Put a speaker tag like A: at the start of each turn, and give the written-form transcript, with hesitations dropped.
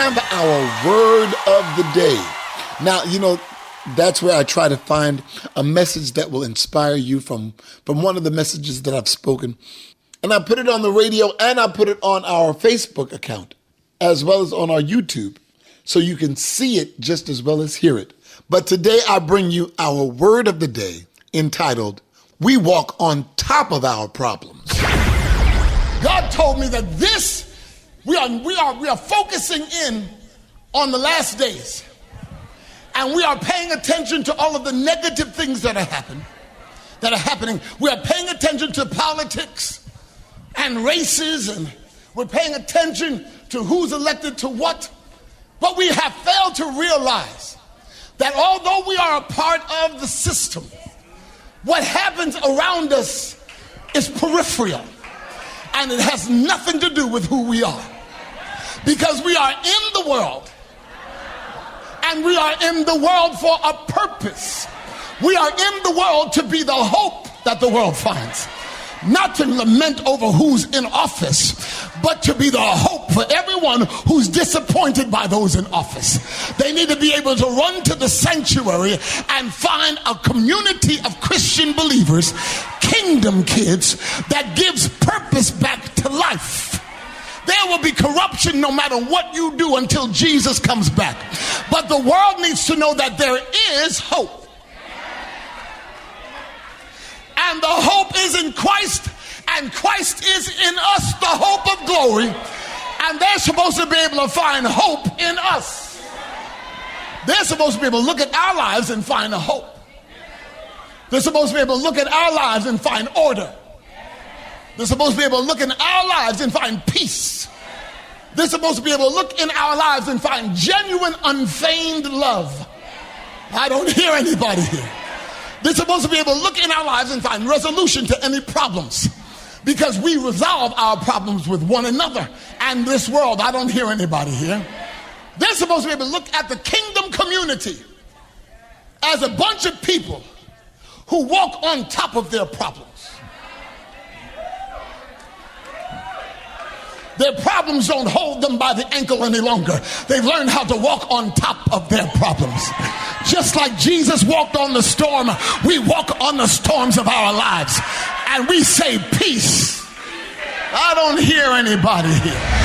A: time for our word of the day. Now, that's where I try to find a message that will inspire you from one of the messages that I've spoken. And I put it on the radio and I put it on our Facebook account, as well as on our YouTube, so you can see it just as well as hear it. But today I bring you our word of the day entitled, "We Walk on Top of Our Problems." God told me that we are focusing in on the last days. And we are paying attention to all of the negative things that are happening. We are paying attention to politics and races, and we're paying attention to who's elected to what. But we have failed to realize that although we are a part of the system, what happens around us is peripheral, and it has nothing to do with who we are. Because we are in the world, and we are in the world for a purpose. We are in the world to be the hope that the world finds. Not to lament over who's in office, but to be the hope for everyone who's disappointed by those in office. They need to be able to run to the sanctuary and find a community of Christian believers, kingdom kids, that gives purpose back to life. There will be corruption no matter what you do until Jesus comes back. But the world needs to know that there is hope. And the hope is in Christ, and Christ is in us, the hope of glory. And they're supposed to be able to find hope in us. They're supposed to be able to look at our lives and find a hope. They're supposed to be able to look at our lives and find order. They're supposed to be able to look in our lives and find peace. They're supposed to be able to look in our lives and find genuine, unfeigned love. I don't hear anybody here. They're supposed to be able to look in our lives and find resolution to any problems, because we resolve our problems with one another and this world. I don't hear anybody here. They're supposed to be able to look at the kingdom community as a bunch of people who walk on top of their problems. Their problems don't hold them by the ankle any longer. They've learned how to walk on top of their problems. Just like Jesus walked on the storm, we walk on the storms of our lives. And we say peace. I don't hear anybody here.